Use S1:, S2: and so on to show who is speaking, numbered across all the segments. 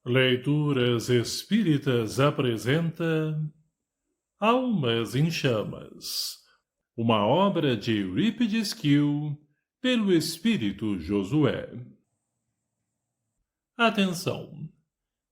S1: Leituras Espíritas apresenta Almas em Chamas, uma obra de Eurípides Kiel, pelo Espírito Josué. Atenção!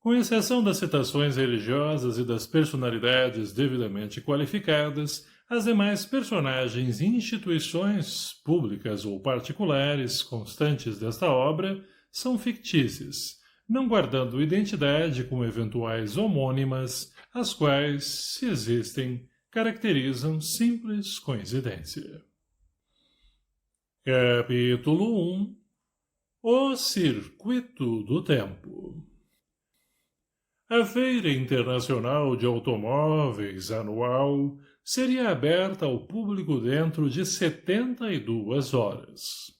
S1: Com exceção das citações religiosas e das personalidades devidamente qualificadas, as demais personagens e instituições, públicas ou particulares, constantes desta obra, são fictícias, não guardando identidade com eventuais homônimas, as quais, se existem, caracterizam simples coincidência. Capítulo 1 O Circuito do Tempo. A Feira Internacional de Automóveis anual seria aberta ao público dentro de 72 horas.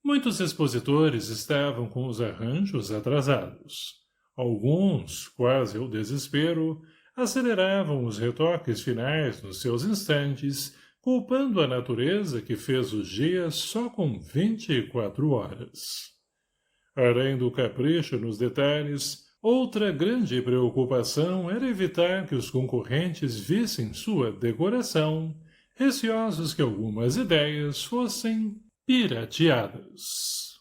S1: Muitos expositores estavam com os arranjos atrasados. Alguns, quase ao desespero, aceleravam os retoques finais nos seus instantes, culpando a natureza que fez os dias só com 24 horas. Além do capricho nos detalhes, outra grande preocupação era evitar que os concorrentes vissem sua decoração, receosos que algumas ideias fossem pirateadas.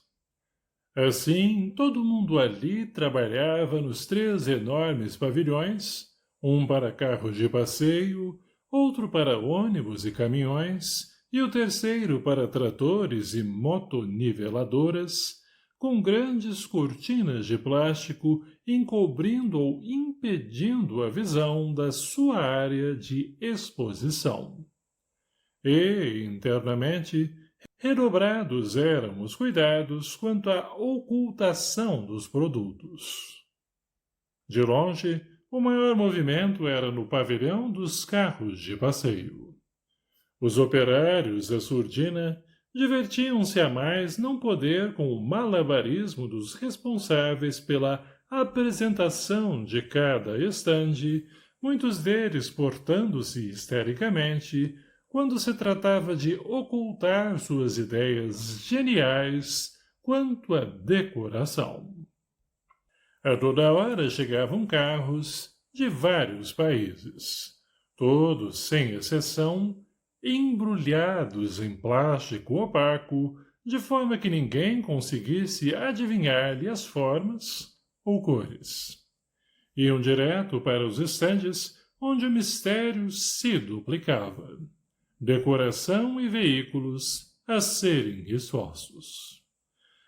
S1: Assim, todo mundo ali trabalhava nos 3 enormes pavilhões, um para carros de passeio, outro para ônibus e caminhões, e o terceiro para tratores e motoniveladoras, com grandes cortinas de plástico encobrindo ou impedindo a visão da sua área de exposição. E, internamente, redobrados eram os cuidados quanto à ocultação dos produtos. De longe, o maior movimento era no pavilhão dos carros de passeio. Os operários da surdina divertiam-se a mais não poder com o malabarismo dos responsáveis pela apresentação de cada estande, muitos deles portando-se histericamente, quando se tratava de ocultar suas ideias geniais quanto à decoração. A toda hora chegavam carros de vários países, todos, sem exceção, embrulhados em plástico opaco, de forma que ninguém conseguisse adivinhar-lhe as formas ou cores. Iam direto para os estandes onde o mistério se duplicava. Decoração e veículos a serem expostos.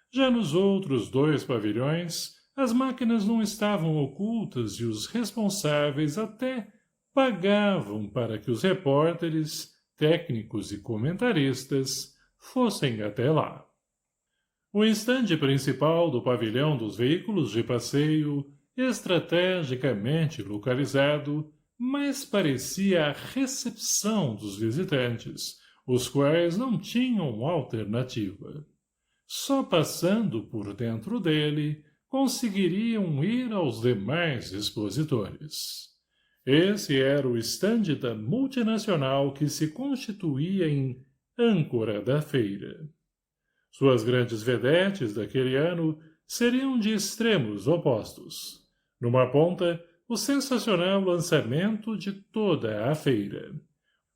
S1: Já nos outros 2 pavilhões, as máquinas não estavam ocultas e os responsáveis até pagavam para que os repórteres, técnicos e comentaristas fossem até lá. O estande principal do pavilhão dos veículos de passeio, estrategicamente localizado, mas parecia a recepção dos visitantes, os quais não tinham alternativa. Só passando por dentro dele conseguiriam ir aos demais expositores. Esse era o estande da multinacional que se constituía em âncora da feira. Suas grandes vedetes daquele ano seriam de extremos opostos. Numa ponta, o sensacional lançamento de toda a feira.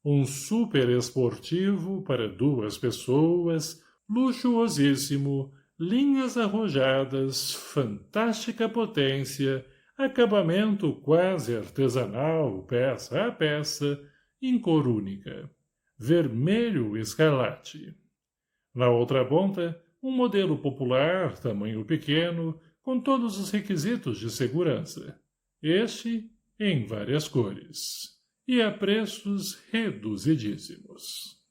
S1: Um super esportivo para 2 pessoas, luxuosíssimo, linhas arrojadas, fantástica potência, acabamento quase artesanal, peça a peça, em cor única, vermelho escarlate. Na outra ponta, um modelo popular, tamanho pequeno, com todos os requisitos de segurança. Este em várias cores, e a preços reduzidíssimos.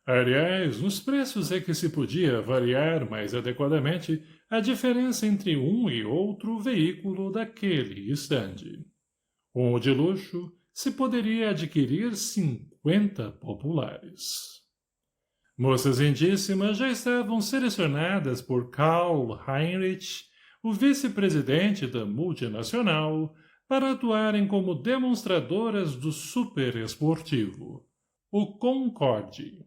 S1: Aliás, nos preços é que se podia avaliar mais adequadamente a diferença entre um e outro veículo daquele estande. Com o de luxo, se poderia adquirir 50 populares. Moças lindíssimas já estavam selecionadas por Karl Heinrich, o vice-presidente da multinacional, para atuarem como demonstradoras do superesportivo, o Concorde.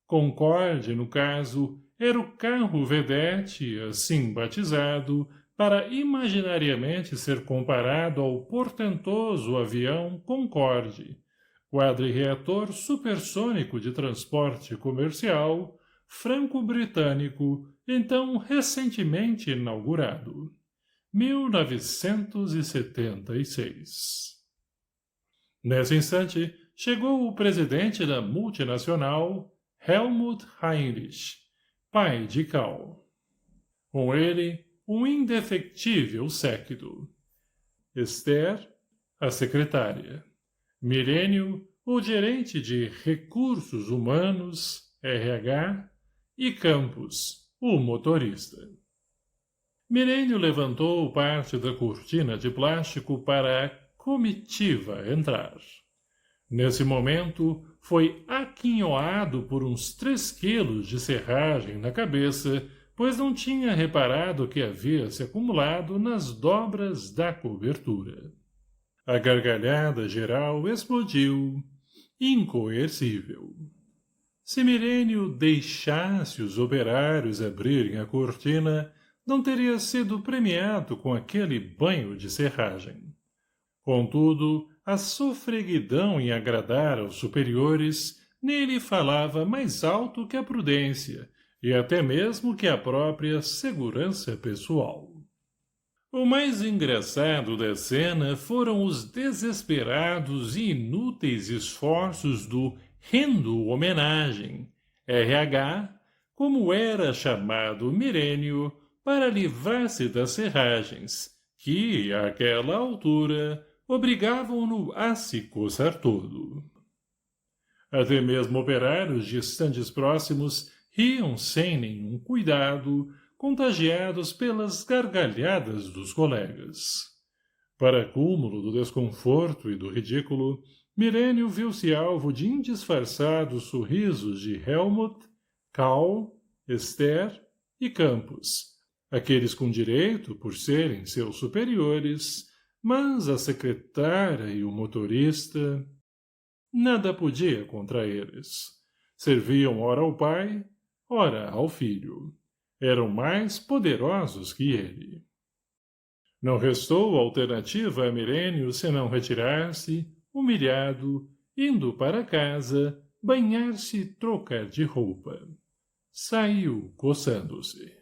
S1: Concorde, no caso, era o carro vedete, assim batizado, para imaginariamente ser comparado ao portentoso avião Concorde, quadrirreator supersônico de transporte comercial franco-britânico, então recentemente inaugurado. 1976. Nesse instante, chegou o presidente da multinacional, Helmut Heinrich, pai de Karl. Com ele, um indefectível séquito. Esther, a secretária. Milênio, o gerente de Recursos Humanos, RH, e Campos, o motorista. Milênio levantou parte da cortina de plástico para a comitiva entrar. Nesse momento, foi aquinhoado por uns 3 quilos de serragem na cabeça, pois não tinha reparado que havia se acumulado nas dobras da cobertura. A gargalhada geral explodiu, incoercível. Se Milênio deixasse os operários abrirem a cortina, não teria sido premiado com aquele banho de serragem. Contudo, a sofreguidão em agradar aos superiores nele falava mais alto que a prudência e até mesmo que a própria segurança pessoal. O mais engraçado da cena foram os desesperados e inúteis esforços do rendo homenagem, RH, como era chamado Milênio, para livrar-se das serragens, que, àquela altura, obrigavam-no a se coçar todo. Até mesmo operários de estandes próximos riam sem nenhum cuidado, contagiados pelas gargalhadas dos colegas. Para cúmulo do desconforto e do ridículo, Milênio viu-se alvo de indisfarçados sorrisos de Helmut, Karl, Esther e Campos, aqueles com direito por serem seus superiores, mas a secretária e o motorista... Nada podia contra eles. Serviam ora ao pai, ora ao filho. Eram mais poderosos que ele. Não restou alternativa a Milênio senão retirar-se, humilhado, indo para casa, banhar-se e trocar de roupa. Saiu coçando-se.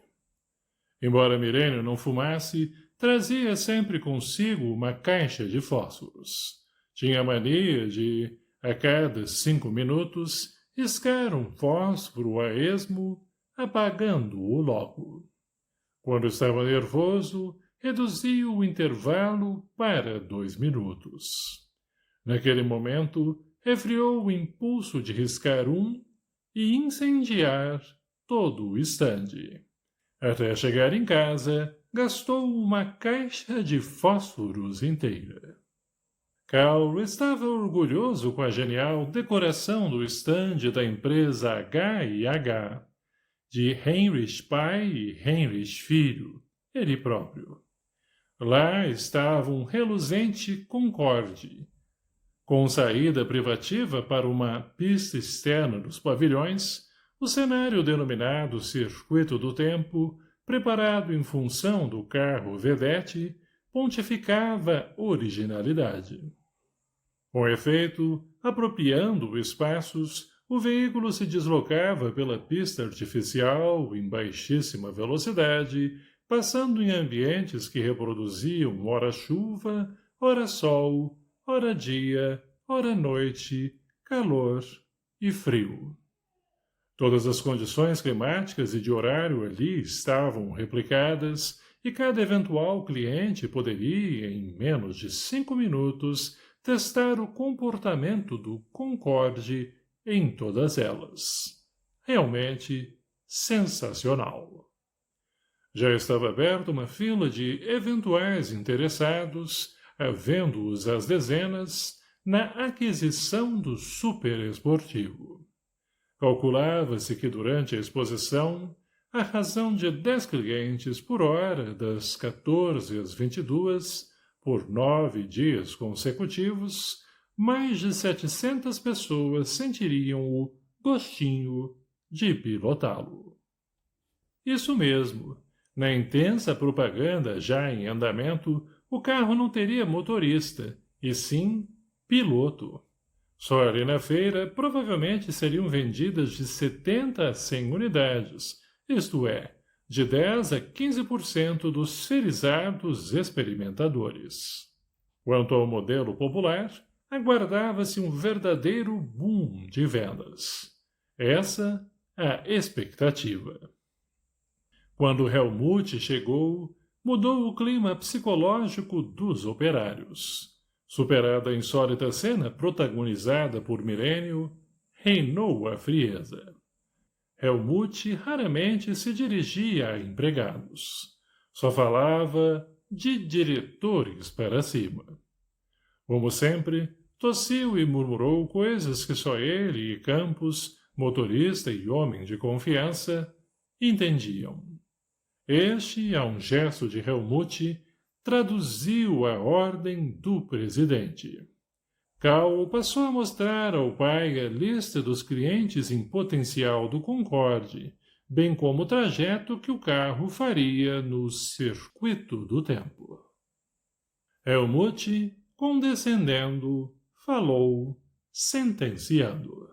S1: Embora Milênio não fumasse, trazia sempre consigo uma caixa de fósforos. Tinha a mania de, a cada 5 minutos, riscar um fósforo a esmo, apagando-o logo. Quando estava nervoso, reduzia o intervalo para 2 minutos. Naquele momento, refriou o impulso de riscar um e incendiar todo o estande. Até chegar em casa, gastou uma caixa de fósforos inteira. Karl estava orgulhoso com a genial decoração do estande da empresa H&H, de Heinrich pai e Heinrich filho, ele próprio. Lá estava um reluzente Concorde, com saída privativa para uma pista externa dos pavilhões, o cenário denominado Circuito do Tempo, preparado em função do carro vedete, pontificava originalidade. Com efeito, apropriando espaços, o veículo se deslocava pela pista artificial em baixíssima velocidade, passando em ambientes que reproduziam ora chuva, ora sol, ora dia, ora noite, calor e frio. Todas as condições climáticas e de horário ali estavam replicadas e cada eventual cliente poderia, em menos de 5 minutos, testar o comportamento do Concorde em todas elas. Realmente sensacional. Já estava aberta uma fila de eventuais interessados, havendo-os às dezenas, na aquisição do superesportivo. Calculava-se que durante a exposição, à razão de 10 clientes por hora, das 14 às 22, por 9 dias consecutivos, mais de 700 pessoas sentiriam o gostinho de pilotá-lo. Isso mesmo. Na intensa propaganda já em andamento, o carro não teria motorista, e sim piloto. Só ali na feira provavelmente seriam vendidas de 70 a 100 unidades, isto é, de 10 a 15% dos felizados experimentadores. Quanto ao modelo popular, aguardava-se um verdadeiro boom de vendas. Essa a expectativa. Quando Helmut chegou, mudou o clima psicológico dos operários. Superada a insólita cena protagonizada por Milênio, reinou a frieza. Helmut raramente se dirigia a empregados. Só falava de diretores para cima. Como sempre, tossiu e murmurou coisas que só ele e Campos, motorista e homem de confiança, entendiam. Este, a um gesto de Helmut, traduziu a ordem do presidente. Cal passou a mostrar ao pai a lista dos clientes em potencial do Concorde, bem como o trajeto que o carro faria no circuito do tempo. Helmut, condescendendo, falou, sentenciando.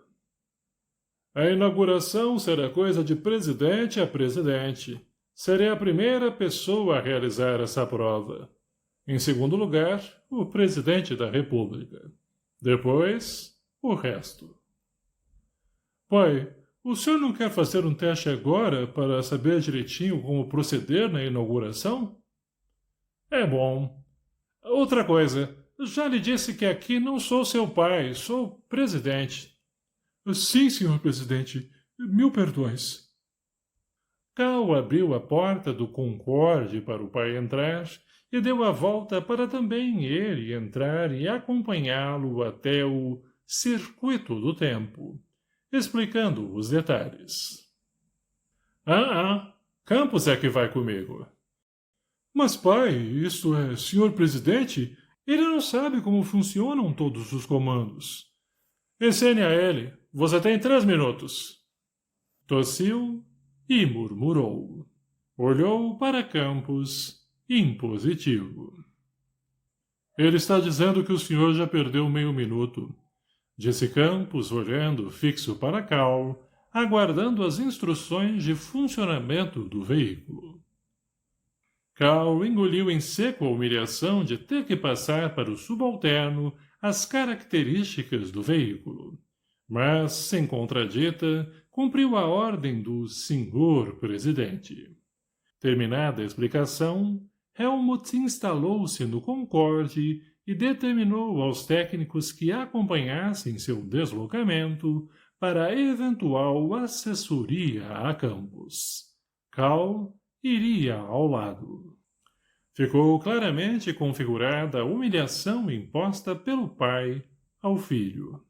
S1: A inauguração será coisa de presidente a presidente. Serei a primeira pessoa a realizar essa prova. Em segundo lugar, o presidente da República. Depois, o resto. Pai, o senhor não quer fazer um teste agora para saber direitinho como proceder na inauguração? É bom. Outra coisa, já lhe disse que aqui não sou seu pai, sou presidente. Sim, senhor presidente. 1000 perdões. Cal abriu a porta do Concorde para o pai entrar e deu a volta para também ele entrar e acompanhá-lo até o circuito do tempo, explicando os detalhes. Campos é que vai comigo. Mas, pai, isso é, senhor presidente, ele não sabe como funcionam todos os comandos. Ensine a ele. Você tem 3 minutos. Tossiu e murmurou. Olhou para Campos, impositivo. Ele está dizendo que o senhor já perdeu meio minuto, disse Campos, olhando fixo para Cal, aguardando as instruções de funcionamento do veículo. Cal engoliu em seco a humilhação de ter que passar para o subalterno as características do veículo, mas, sem contradita, cumpriu a ordem do senhor presidente. Terminada a explicação, Helmut instalou-se no Concorde e determinou aos técnicos que acompanhassem seu deslocamento para eventual assessoria a Campos. Cal iria ao lado. Ficou claramente configurada a humilhação imposta pelo pai ao filho.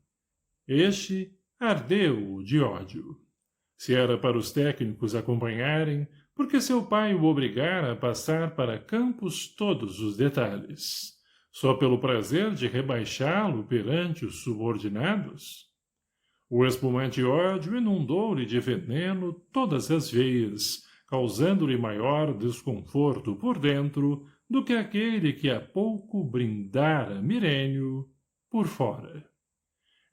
S1: Este ardeu de ódio. Se era para os técnicos acompanharem, porque seu pai o obrigara a passar para Campos todos os detalhes, só pelo prazer de rebaixá-lo perante os subordinados? O espumante ódio inundou-lhe de veneno todas as veias, causando-lhe maior desconforto por dentro do que aquele que há pouco brindara Mirênio por fora.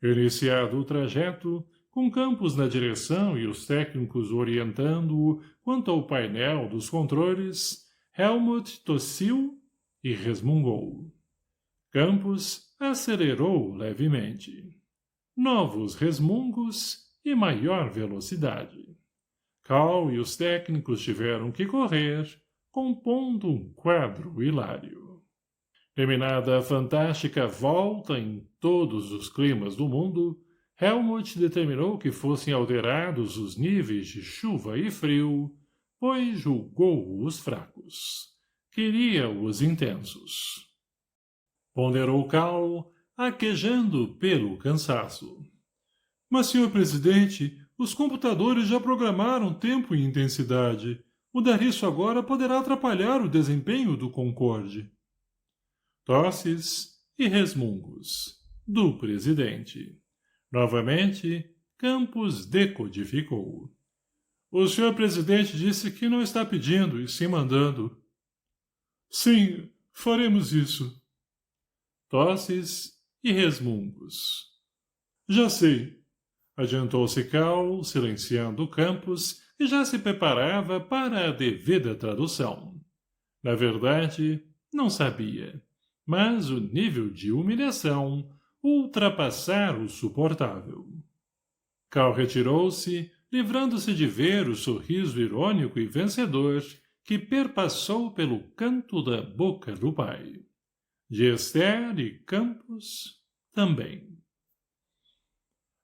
S1: Iniciado o trajeto, com Campos na direção e os técnicos orientando-o quanto ao painel dos controles, Helmut tossiu e resmungou. Campos acelerou levemente. Novos resmungos e maior velocidade. Cal e os técnicos tiveram que correr, compondo um quadro hilário. Terminada a fantástica volta em todos os climas do mundo, Helmut determinou que fossem alterados os níveis de chuva e frio, pois julgou-os fracos. Queria os intensos. Ponderou Cal, aquejando pelo cansaço. Mas, senhor presidente, os computadores já programaram tempo e intensidade. Mudar isso agora poderá atrapalhar o desempenho do Concorde. Tosses e resmungos do presidente. Novamente, Campos decodificou. O senhor presidente disse que não está pedindo, e sim mandando. Sim, faremos isso. Tosses e resmungos. Já sei. Adiantou-se Cal, silenciando Campos, e já se preparava para a devida tradução. Na verdade, não sabia, mas o nível de humilhação ultrapassara o suportável. Cal retirou-se, livrando-se de ver o sorriso irônico e vencedor que perpassou pelo canto da boca do pai. De Esther e Campos também.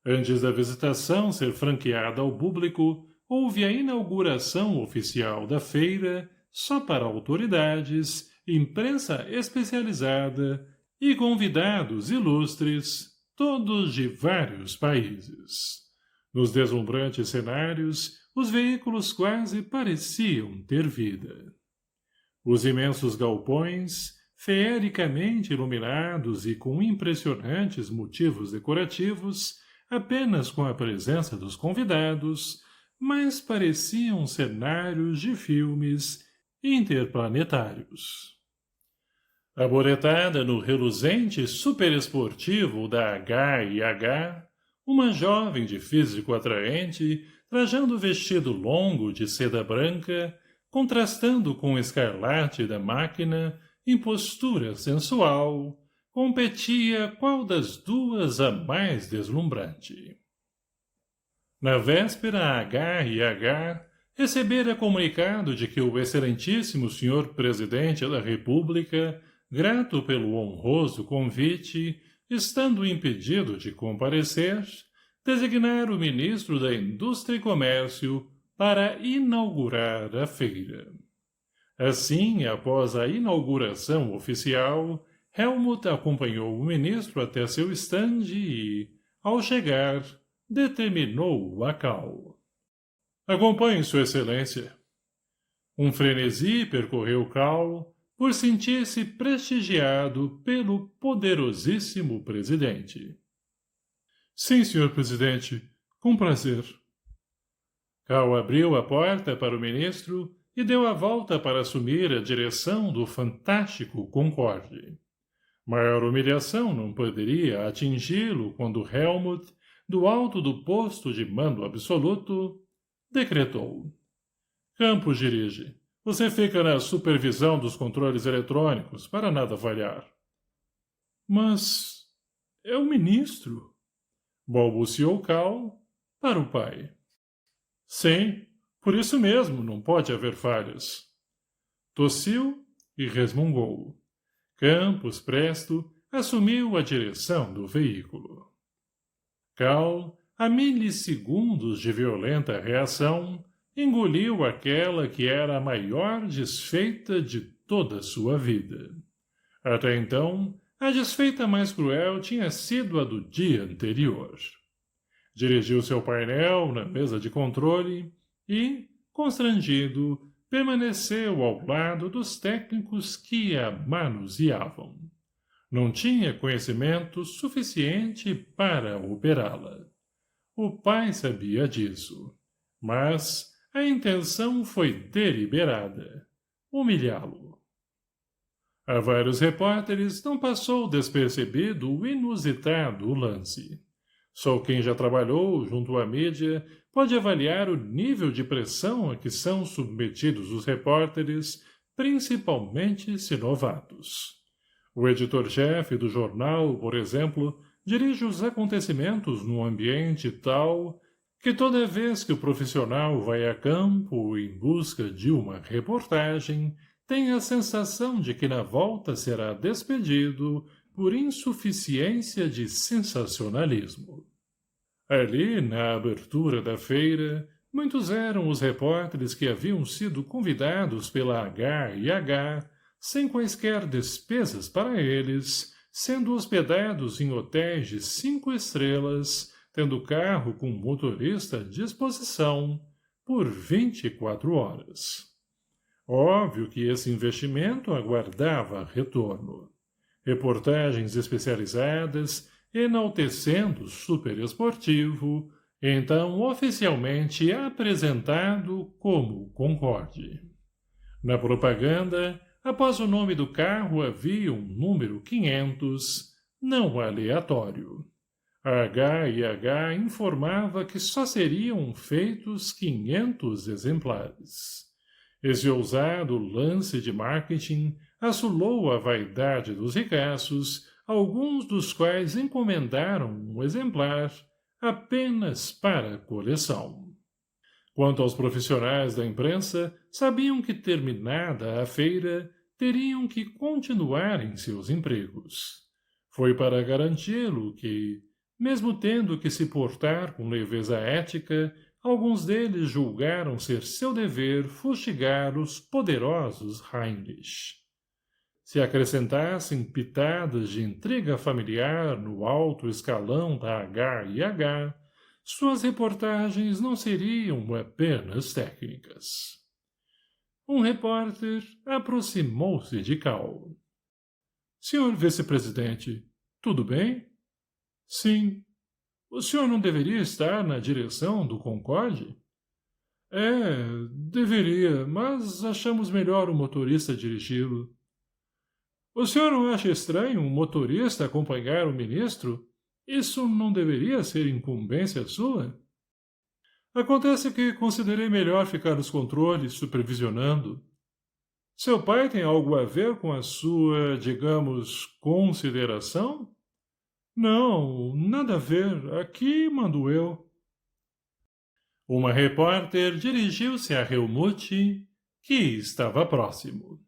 S1: Antes da visitação ser franqueada ao público, houve a inauguração oficial da feira só para autoridades, imprensa especializada e convidados ilustres, todos de vários países. Nos deslumbrantes cenários, os veículos quase pareciam ter vida. Os imensos galpões, feericamente iluminados e com impressionantes motivos decorativos, apenas com a presença dos convidados, mas pareciam cenários de filmes interplanetários. Arboretada no reluzente superesportivo da H&H, uma jovem de físico atraente, trajando vestido longo de seda branca, contrastando com o escarlate da máquina, em postura sensual, competia qual das duas a mais deslumbrante. Na véspera, H&H recebera comunicado de que o excelentíssimo senhor presidente da República, grato pelo honroso convite, estando impedido de comparecer, designara o ministro da Indústria e Comércio para inaugurar a feira. Assim, após a inauguração oficial, Helmut acompanhou o ministro até seu estande e, ao chegar, determinou a Cal. Acompanhe Sua Excelência. Um frenesi percorreu Cal por sentir-se prestigiado pelo poderosíssimo presidente. Sim, senhor presidente, com prazer. Cal abriu a porta para o ministro e deu a volta para assumir a direção do fantástico Concorde. Maior humilhação não poderia atingi-lo quando Helmut, do alto do posto de mando absoluto, decretou. Campos dirige. Você fica na supervisão dos controles eletrônicos, para nada falhar. Mas é o ministro, balbuciou Cal para o pai. Sim, por isso mesmo não pode haver falhas. Tossiu e resmungou. Campos, presto, assumiu a direção do veículo. Cal, a milissegundos de violenta reação, engoliu aquela que era a maior desfeita de toda a sua vida. Até então, a desfeita mais cruel tinha sido a do dia anterior. Dirigiu seu painel na mesa de controle e, constrangido, permaneceu ao lado dos técnicos que a manuseavam. Não tinha conhecimento suficiente para operá-la. O pai sabia disso, mas a intenção foi deliberada, humilhá-lo. A vários repórteres não passou despercebido o inusitado lance. Só quem já trabalhou junto à mídia pode avaliar o nível de pressão a que são submetidos os repórteres, principalmente se novatos. O editor-chefe do jornal, por exemplo, dirige os acontecimentos num ambiente tal que toda vez que o profissional vai a campo em busca de uma reportagem, tem a sensação de que na volta será despedido por insuficiência de sensacionalismo. Ali, na abertura da feira, muitos eram os repórteres que haviam sido convidados pela H&H, sem quaisquer despesas para eles, sendo hospedados em hotéis de 5 estrelas, tendo carro com motorista à disposição, por 24 horas. Óbvio que esse investimento aguardava retorno. Reportagens especializadas, enaltecendo o superesportivo, então oficialmente apresentado como Concorde. Na propaganda, após o nome do carro havia um número 500, não aleatório. A H&H informava que só seriam feitos 500 exemplares. Esse ousado lance de marketing assolou a vaidade dos ricaços, alguns dos quais encomendaram um exemplar apenas para a coleção. Quanto aos profissionais da imprensa, sabiam que, terminada a feira, teriam que continuar em seus empregos. Foi para garanti-lo que, mesmo tendo que se portar com leveza ética, alguns deles julgaram ser seu dever fustigar os poderosos Heinrich. Se acrescentassem pitadas de intriga familiar no alto escalão da H&H, suas reportagens não seriam apenas técnicas. Um repórter aproximou-se de Cal. Senhor vice-presidente, tudo bem? Sim. O senhor não deveria estar na direção do Concorde? Deveria, mas achamos melhor o motorista dirigi-lo. O senhor não acha estranho um motorista acompanhar o ministro? Isso não deveria ser incumbência sua? Acontece que considerei melhor ficar nos controles, supervisionando. Seu pai tem algo a ver com a sua, digamos, consideração? Não, nada a ver. Aqui mando eu. Uma repórter dirigiu-se a Helmut, que estava próximo.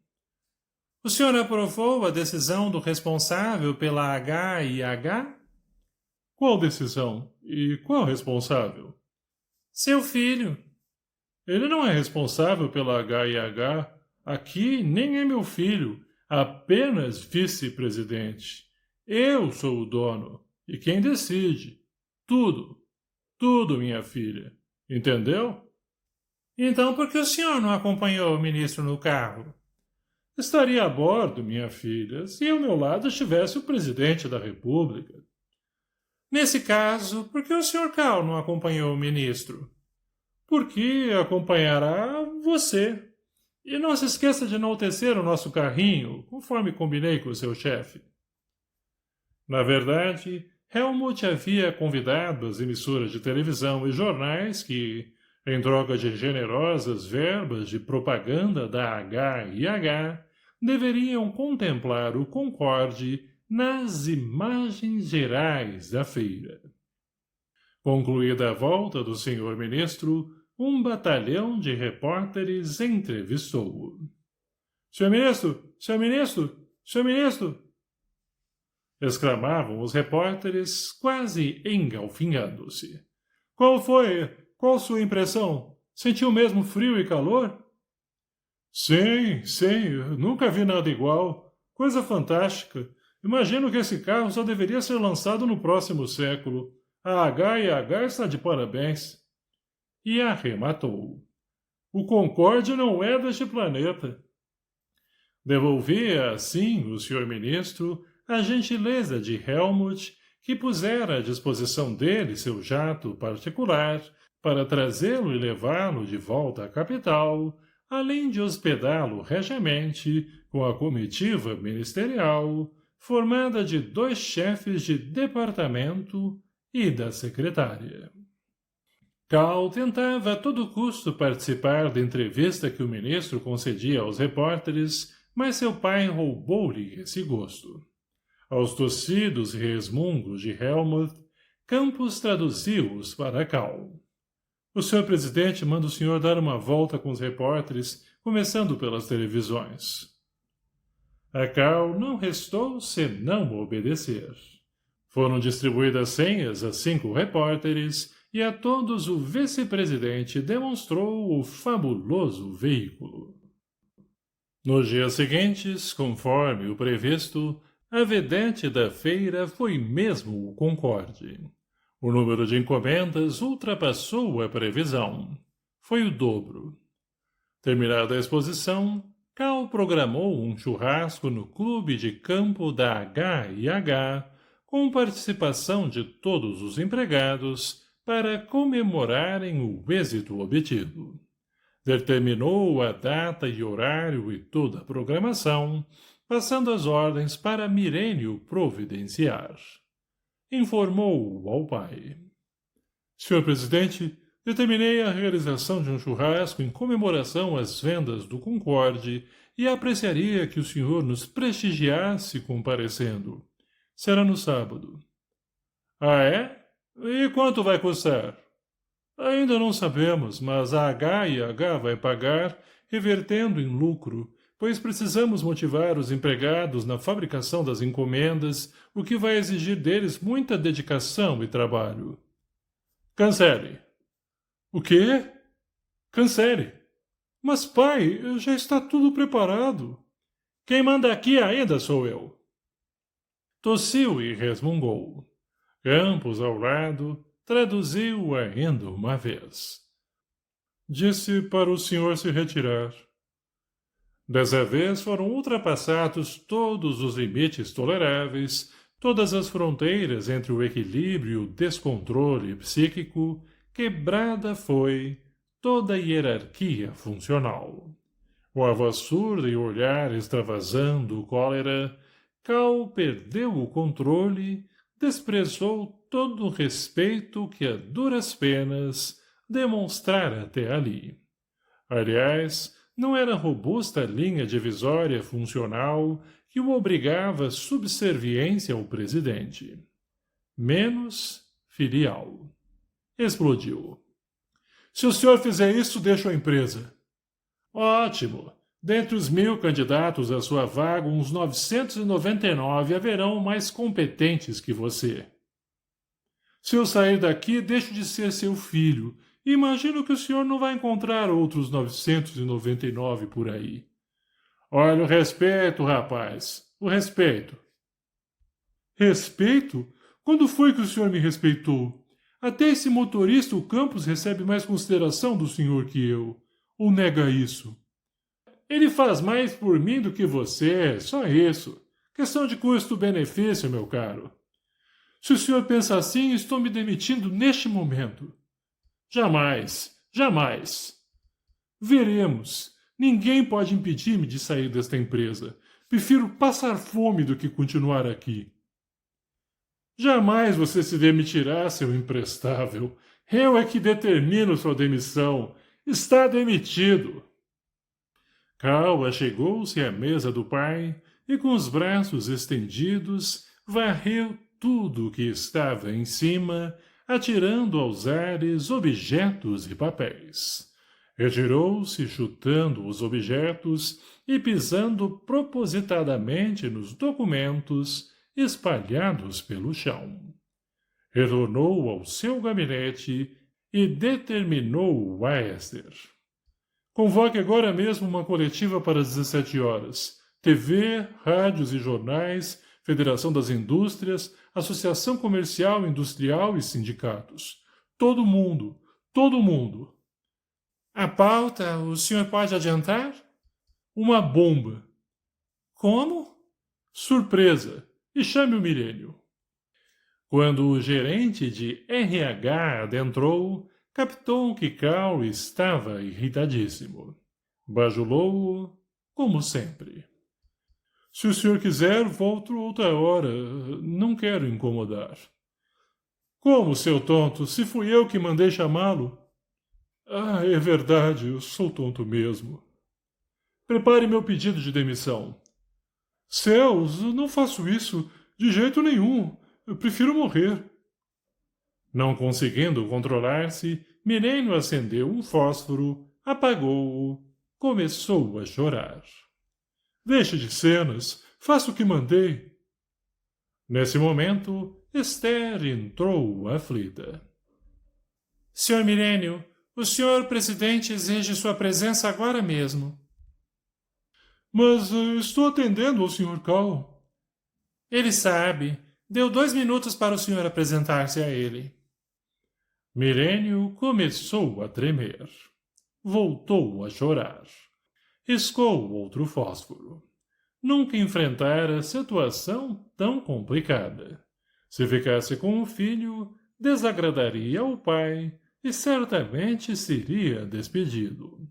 S1: O senhor aprovou a decisão do responsável pela H&H? Qual decisão? E qual responsável? Seu filho. Ele não é responsável pela H&H. Aqui nem é meu filho, apenas vice-presidente. Eu sou o dono, e quem decide. Tudo, tudo, minha filha. Entendeu? Então por que o senhor não acompanhou o ministro no carro? Estaria a bordo, minha filha, se ao meu lado estivesse o presidente da República. Nesse caso, por que o Sr. Cal não acompanhou o ministro? Porque acompanhará você. E não se esqueça de enaltecer o nosso carrinho, conforme combinei com o seu chefe. Na verdade, Helmut havia convidado as emissoras de televisão e jornais que, em troca de generosas verbas de propaganda da H&H, deveriam contemplar o Concorde nas imagens gerais da feira. Concluída a volta do senhor ministro, um batalhão de repórteres entrevistou-o. Senhor ministro! Senhor ministro! Senhor ministro! Exclamavam os repórteres, quase engalfinhando-se. Qual foi? Qual sua impressão? Sentiu mesmo frio e calor? Sim, nunca vi nada igual. Coisa fantástica. Imagino que esse carro só deveria ser lançado no próximo século. A H&H está de parabéns. E arrematou. O Concorde não é deste planeta. Devolvia, assim, o senhor ministro a gentileza de Helmut, que pusera à disposição dele seu jato particular para trazê-lo e levá-lo de volta à capital, além de hospedá-lo regiamente com a comitiva ministerial, formada de 2 chefes de departamento e da secretária. Cal tentava a todo custo participar da entrevista que o ministro concedia aos repórteres, mas seu pai roubou-lhe esse gosto. Aos tossidos resmungos de Helmut, Campos traduziu-os para Cal. O senhor presidente manda o senhor dar uma volta com os repórteres, começando pelas televisões. A Cal não restou senão obedecer. Foram distribuídas senhas a 5 repórteres e a todos o vice-presidente demonstrou o fabuloso veículo. Nos dias seguintes, conforme o previsto, a vedete da feira foi mesmo o Concorde. O número de encomendas ultrapassou a previsão. Foi o dobro. Terminada a exposição, Cal programou um churrasco no clube de campo da H&H, com participação de todos os empregados, para comemorarem o êxito obtido. Determinou a data e horário e toda a programação, passando as ordens para Mirênio providenciar. Informou ao pai. Senhor presidente, determinei a realização de um churrasco em comemoração às vendas do Concorde e apreciaria que o senhor nos prestigiasse comparecendo. Será no sábado. Ah, é? E quanto vai custar? Ainda não sabemos, mas a H&H vai pagar, revertendo em lucro, pois precisamos motivar os empregados na fabricação das encomendas, o que vai exigir deles muita dedicação e trabalho. Cancele. O quê? Cancele. Mas, pai, já está tudo preparado. Quem manda aqui ainda sou eu. Tossiu e resmungou. Campos, ao lado, traduziu ainda uma vez. Disse para o senhor se retirar. Dessa vez foram ultrapassados todos os limites toleráveis, todas as fronteiras entre o equilíbrio e o descontrole psíquico, quebrada foi toda a hierarquia funcional. Com a voz surda e o olhar extravasando cólera, Cal perdeu o controle, desprezou todo o respeito que a duras penas demonstrara até ali. Aliás, não era robusta a linha divisória funcional que o obrigava à subserviência ao presidente. Menos filial. Explodiu. Se o senhor fizer isso, deixo a empresa. Ótimo. Dentre os 1.000 candidatos à sua vaga, uns 999 haverão mais competentes que você. Se eu sair daqui, deixo de ser seu filho. Imagino que o senhor não vai encontrar outros 999 por aí. Olha, o respeito, rapaz. O respeito. Respeito? Quando foi que o senhor me respeitou? Até esse motorista, o Campos, recebe mais consideração do senhor que eu. Ou nega isso? Ele faz mais por mim do que você, só isso. Questão de custo-benefício, meu caro. Se o senhor pensa assim, estou me demitindo neste momento. Jamais, jamais. Veremos. Ninguém pode impedir-me de sair desta empresa. Prefiro passar fome do que continuar aqui. Jamais você se demitirá, seu imprestável. Eu é que determino sua demissão. Está demitido. Cal achegou-se à mesa do pai e, com os braços estendidos, varreu tudo o que estava em cima, atirando aos ares objetos e papéis. Retirou-se chutando os objetos e pisando propositadamente nos documentos espalhados pelo chão. Retornou ao seu gabinete e determinou a Esther. Convoque agora mesmo uma coletiva para as 17 horas. TV, rádios e jornais, Federação das Indústrias, Associação Comercial, Industrial e sindicatos. Todo mundo, todo mundo. A pauta, o senhor pode adiantar? Uma bomba. Como? Surpresa. E chame o Mirênio. Quando o gerente de RH adentrou, captou que Cal estava irritadíssimo. Bajulou-o, como sempre. Se o senhor quiser, volto outra hora. Não quero incomodar. Como, seu tonto, se fui eu que mandei chamá-lo? Ah, é verdade, eu sou tonto mesmo. Prepare meu pedido de demissão. Céus, não faço isso, de jeito nenhum. Eu prefiro morrer. Não conseguindo controlar-se, Mirênio acendeu um fósforo, apagou-o, começou a chorar. Deixe de cenas, faça o que mandei. Nesse momento, Esther entrou aflita. Senhor Mirênio, o senhor presidente exige sua presença agora mesmo. Mas estou atendendo ao Sr. Cal. Ele sabe. Deu 2 minutos para o senhor apresentar-se a ele. Mirênio começou a tremer. Voltou a chorar. Riscou outro fósforo. Nunca enfrentara situação tão complicada. Se ficasse com o filho, desagradaria ao pai e certamente seria despedido.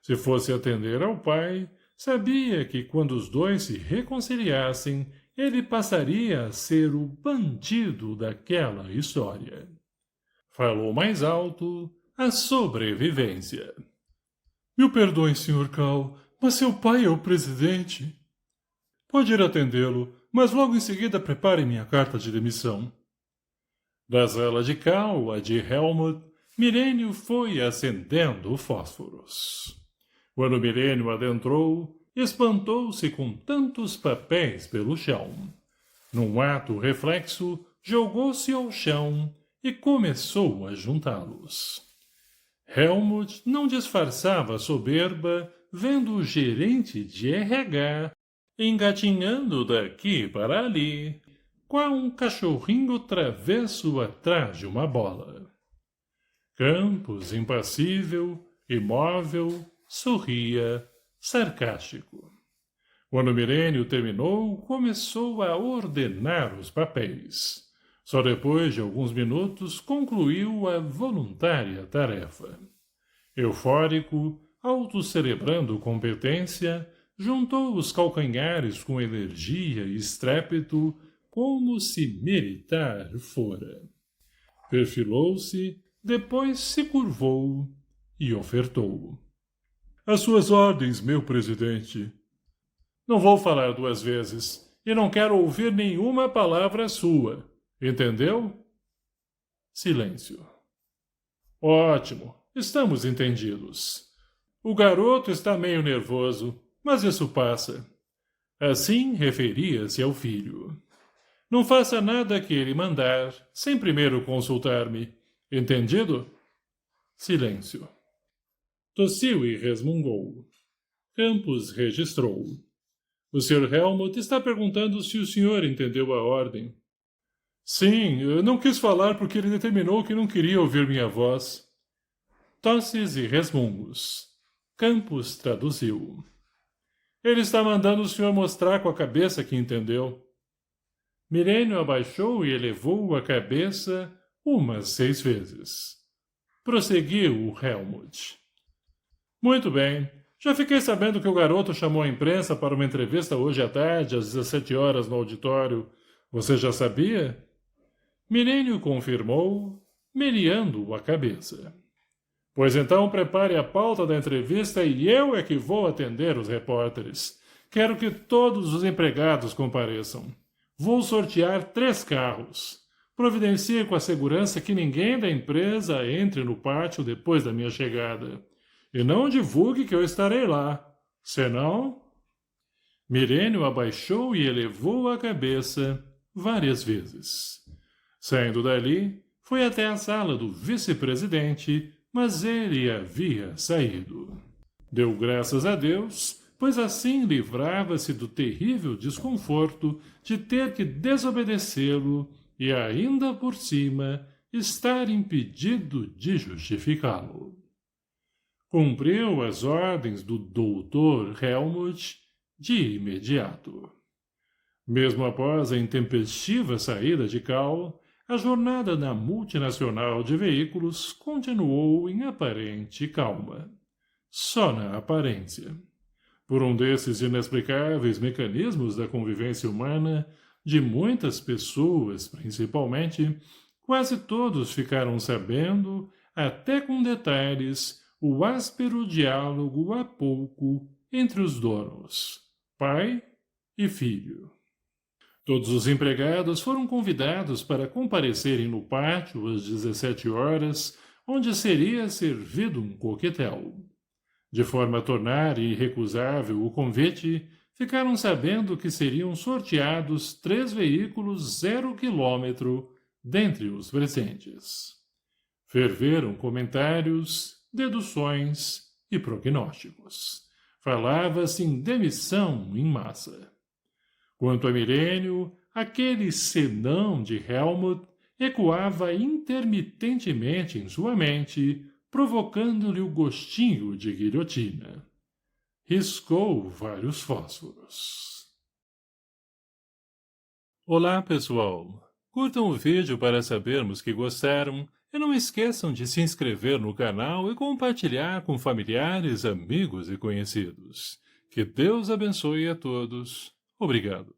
S1: Se fosse atender ao pai, sabia que quando os dois se reconciliassem, ele passaria a ser o bandido daquela história. Falou mais alto a sobrevivência. Me perdoe, Sr. Cal, mas seu pai é o presidente. Pode ir atendê-lo, mas logo em seguida prepare minha carta de demissão. Da sala de Cal a de Helmut, Milênio foi acendendo fósforos. Quando Milênio adentrou, espantou-se com tantos papéis pelo chão. Num ato reflexo, jogou-se ao chão e começou a juntá-los. Helmut não disfarçava soberba vendo o gerente de RH engatinhando daqui para ali, qual um cachorrinho travesso atrás de uma bola. Campos, impassível, imóvel, sorria, sarcástico. Quando Milênio terminou, começou a ordenar os papéis. Só depois de alguns minutos concluiu a voluntária tarefa. Eufórico, autocelebrando competência, juntou os calcanhares com energia e estrépito, como se militar fora. Perfilou-se, depois se curvou e ofertou. Às suas ordens, meu presidente. Não vou falar duas vezes, e não quero ouvir nenhuma palavra sua. Entendeu? Silêncio. Ótimo, estamos entendidos. O garoto está meio nervoso, mas isso passa. Assim referia-se ao filho. Não faça nada que ele mandar, sem primeiro consultar-me. Entendido? Silêncio. Tossiu e resmungou. Campos registrou. O Sr. Helmut está perguntando se o senhor entendeu a ordem. Sim, eu não quis falar porque ele determinou que não queria ouvir minha voz. Tosses e resmungos. Campos traduziu. Ele está mandando o senhor mostrar com a cabeça que entendeu. Milênio abaixou e elevou a cabeça umas 6 vezes. Prosseguiu o Helmut. Muito bem. Já fiquei sabendo que o garoto chamou a imprensa para uma entrevista hoje à tarde, às 17 horas, no auditório. Você já sabia? Milênio confirmou, meneando a cabeça. Pois então prepare a pauta da entrevista e eu é que vou atender os repórteres. Quero que todos os empregados compareçam. Vou sortear 3 carros. Providencie com a segurança que ninguém da empresa entre no pátio depois da minha chegada. E não divulgue que eu estarei lá. Senão... Milênio abaixou e elevou a cabeça várias vezes. Saindo dali, foi até a sala do vice-presidente, mas ele havia saído. Deu graças a Deus, pois assim livrava-se do terrível desconforto de ter que desobedecê-lo e, ainda por cima, estar impedido de justificá-lo. Cumpriu as ordens do doutor Helmut de imediato. Mesmo após a intempestiva saída de Cal, a jornada na multinacional de veículos continuou em aparente calma. Só na aparência. Por um desses inexplicáveis mecanismos da convivência humana, de muitas pessoas, principalmente, quase todos ficaram sabendo, até com detalhes, o áspero diálogo há pouco entre os donos, pai e filho. Todos os empregados foram convidados para comparecerem no pátio às 17 horas, onde seria servido um coquetel. De forma a tornar irrecusável o convite, ficaram sabendo que seriam sorteados 3 veículos 0 quilômetro dentre os presentes. Ferveram comentários, deduções e prognósticos. Falava-se em demissão em massa. Quanto a Milênio, aquele senão de Helmut ecoava intermitentemente em sua mente, provocando-lhe o gostinho de guilhotina. Riscou vários fósforos. Olá, pessoal! Curtam o vídeo para sabermos que gostaram e não esqueçam de se inscrever no canal e compartilhar com familiares, amigos e conhecidos. Que Deus abençoe a todos. Obrigado.